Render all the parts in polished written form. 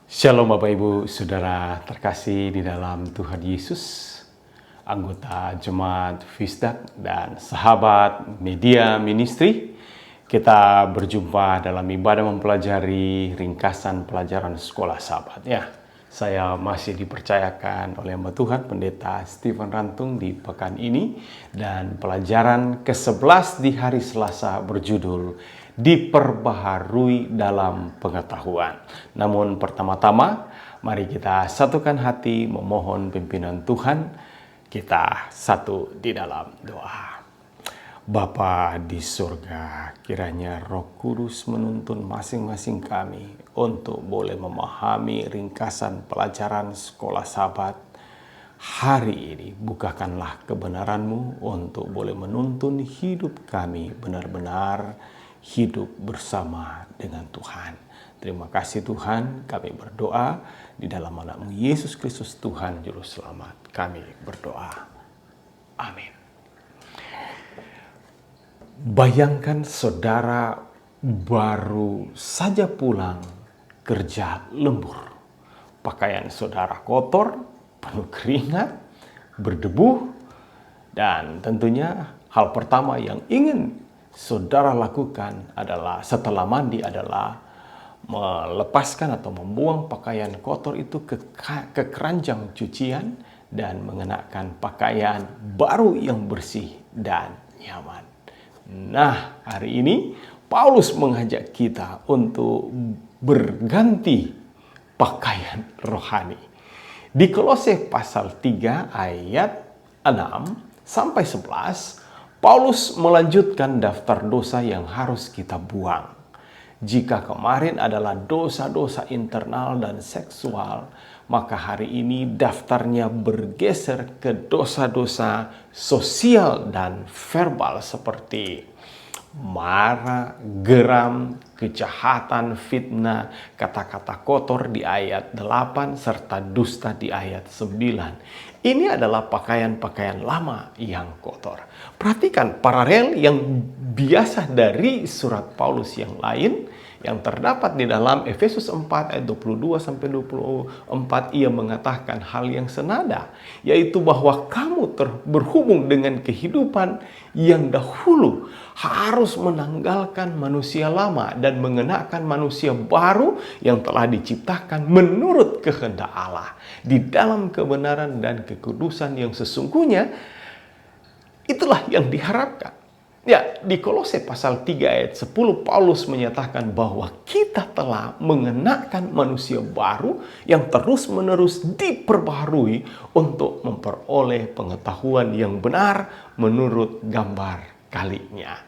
Shalom Bapak Ibu Saudara terkasih di dalam Tuhan Yesus, anggota Jemaat Fisdak dan sahabat media ministry. Kita berjumpa dalam ibadah mempelajari ringkasan pelajaran sekolah sahabat ya. Saya masih dipercayakan oleh hamba Tuhan Pendeta Stephen Rantung di pekan ini, dan pelajaran ke-11 di hari Selasa berjudul diperbaharui dalam pengetahuan. Namun pertama-tama mari kita satukan hati memohon pimpinan Tuhan. Kita satu di dalam doa. Bapa di surga, kiranya Roh Kudus menuntun masing-masing kami untuk boleh memahami ringkasan pelajaran sekolah sahabat hari ini. Bukakanlah kebenaran-Mu untuk boleh menuntun hidup kami benar-benar hidup bersama dengan Tuhan. Terima kasih Tuhan, kami berdoa di dalam nama-Mu Yesus Kristus Tuhan Juru Selamat. Kami berdoa. Amin. Bayangkan saudara baru saja pulang kerja lembur. Pakaian saudara kotor, penuh keringat, berdebu, dan tentunya hal pertama yang ingin saudara lakukan adalah setelah mandi adalah melepaskan atau membuang pakaian kotor itu ke keranjang cucian dan mengenakan pakaian baru yang bersih dan nyaman. Nah, hari ini Paulus mengajak kita untuk berganti pakaian rohani. Di Kolose pasal 3 ayat 6 sampai 11, Paulus melanjutkan daftar dosa yang harus kita buang. Jika kemarin adalah dosa-dosa internal dan seksual, maka hari ini daftarnya bergeser ke dosa-dosa sosial dan verbal seperti marah, geram, kejahatan, fitnah, kata-kata kotor di ayat 8, serta dusta di ayat 9. Ini adalah pakaian-pakaian lama yang kotor. Perhatikan paralel yang biasa dari surat Paulus yang lain yang terdapat di dalam Efesus 4 ayat 22 sampai 24. Ia mengatakan hal yang senada, yaitu bahwa kamu berhubung dengan kehidupan yang dahulu harus menanggalkan manusia lama dan mengenakan manusia baru yang telah diciptakan menurut kehendak Allah di dalam kebenaran dan kekudusan yang sesungguhnya. Itulah yang diharapkan. Ya, di Kolose pasal 3 ayat 10 Paulus menyatakan bahwa kita telah mengenakan manusia baru yang terus-menerus diperbaharui untuk memperoleh pengetahuan yang benar menurut gambar kalinya.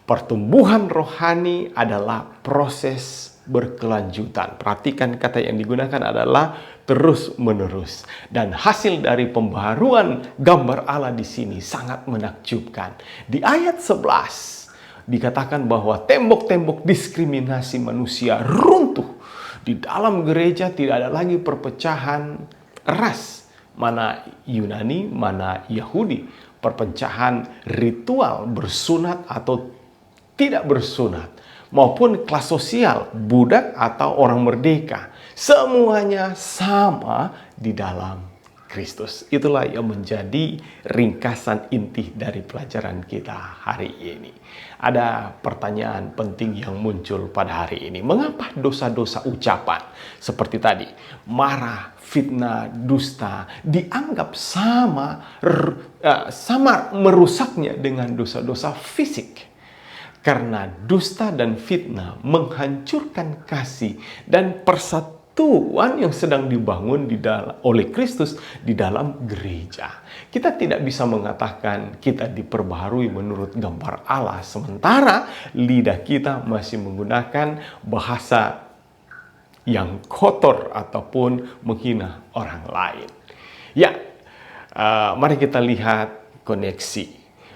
Pertumbuhan rohani adalah proses berkelanjutan. Perhatikan kata yang digunakan adalah terus-menerus. Dan hasil dari pembaharuan gambar Allah di sini sangat menakjubkan. Di ayat 11 dikatakan bahwa tembok-tembok diskriminasi manusia runtuh. Di dalam gereja tidak ada lagi perpecahan ras, mana Yunani, mana Yahudi, perpecahan ritual bersunat atau tidak bersunat, maupun kelas sosial, budak atau orang merdeka. Semuanya sama di dalam Kristus. Itulah yang menjadi ringkasan inti dari pelajaran kita hari ini. Ada pertanyaan penting yang muncul pada hari ini. Mengapa dosa-dosa ucapan seperti tadi, marah, fitnah, dusta, dianggap sama merusaknya dengan dosa-dosa fisik? Karena dusta dan fitnah menghancurkan kasih dan persatuan yang sedang dibangun oleh Kristus di dalam gereja. Kita tidak bisa mengatakan kita diperbaharui menurut gambar Allah, sementara lidah kita masih menggunakan bahasa yang kotor ataupun menghina orang lain. Ya, mari kita lihat koneksi.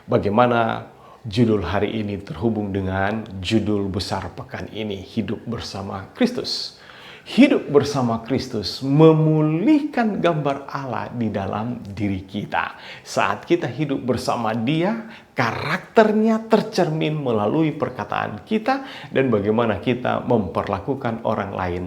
Bagaimana judul hari ini terhubung dengan judul besar pekan ini, Hidup Bersama Kristus. Hidup bersama Kristus memulihkan gambar Allah di dalam diri kita. Saat kita hidup bersama Dia, karakternya tercermin melalui perkataan kita dan bagaimana kita memperlakukan orang lain.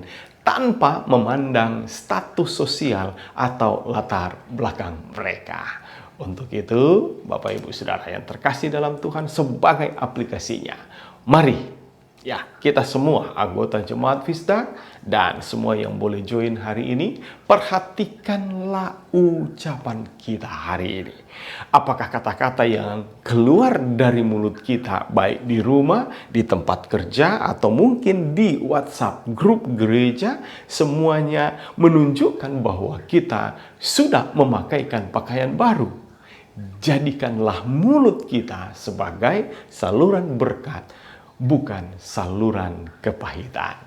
tanpa memandang status sosial atau latar belakang mereka. Untuk itu, Bapak Ibu Saudara yang terkasih dalam Tuhan, sebagai aplikasinya, mari ya, kita semua anggota Jemaat Fisdak dan semua yang boleh join hari ini, perhatikanlah ucapan kita hari ini. Apakah kata-kata yang keluar dari mulut kita, baik di rumah, di tempat kerja, atau mungkin di WhatsApp grup gereja, semuanya menunjukkan bahwa kita sudah memakaikan pakaian baru. Jadikanlah mulut kita sebagai saluran berkat, bukan saluran kepahitan.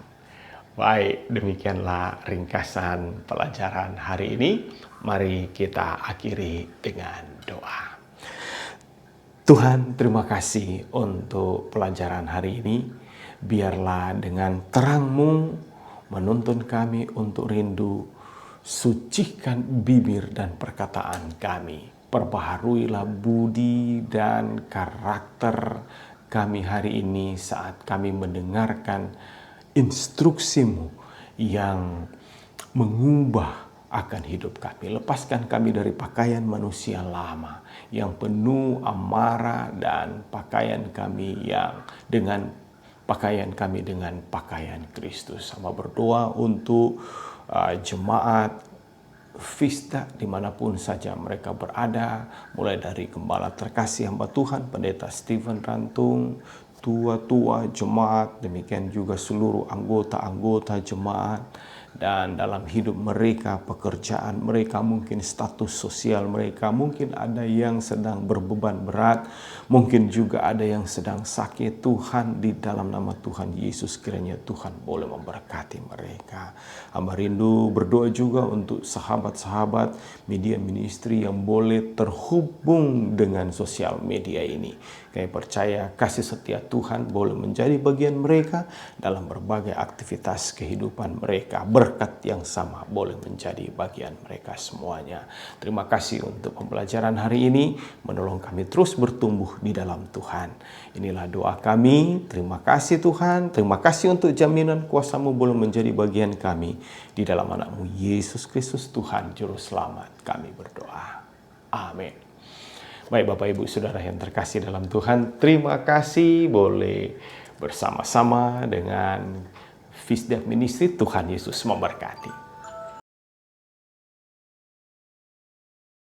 Baik, demikianlah ringkasan pelajaran hari ini. Mari kita akhiri dengan doa. Tuhan, terima kasih untuk pelajaran hari ini. Biarlah dengan terang-Mu menuntun kami untuk rindu, sucikan bibir dan perkataan kami. Perbaharuilah budi dan karakter kami hari ini saat kami mendengarkan instruksi-Mu yang mengubah akan hidup kami. Lepaskan kami dari pakaian manusia lama yang penuh amarah dan pakaian kami dengan pakaian Kristus. Sama berdoa untuk jemaat Fisdak dimanapun saja mereka berada, mulai dari gembala terkasih hamba Tuhan, Pendeta Stephen Rantung, tua-tua jemaat, demikian juga seluruh anggota-anggota jemaat, dan dalam hidup mereka, pekerjaan mereka, mungkin status sosial mereka, mungkin ada yang sedang berbeban berat, mungkin juga ada yang sedang sakit. Tuhan, di dalam nama Tuhan Yesus, kiranya Tuhan boleh memberkati mereka. Hamba rindu berdoa juga untuk sahabat-sahabat media ministry yang boleh terhubung dengan sosial media ini. Kami percaya kasih setia Tuhan boleh menjadi bagian mereka dalam berbagai aktivitas kehidupan mereka. Berkat yang sama boleh menjadi bagian mereka semuanya. Terima kasih untuk pembelajaran hari ini, menolong kami terus bertumbuh di dalam Tuhan. Inilah doa kami. Terima kasih Tuhan. Terima kasih untuk jaminan kuasa-Mu boleh menjadi bagian kami. Di dalam anak-Mu Yesus Kristus Tuhan Juru Selamat kami berdoa. Amin. Baik Bapak Ibu Saudara yang terkasih dalam Tuhan, terima kasih boleh bersama-sama dengan Fisdak Ministry. Tuhan Yesus memberkati.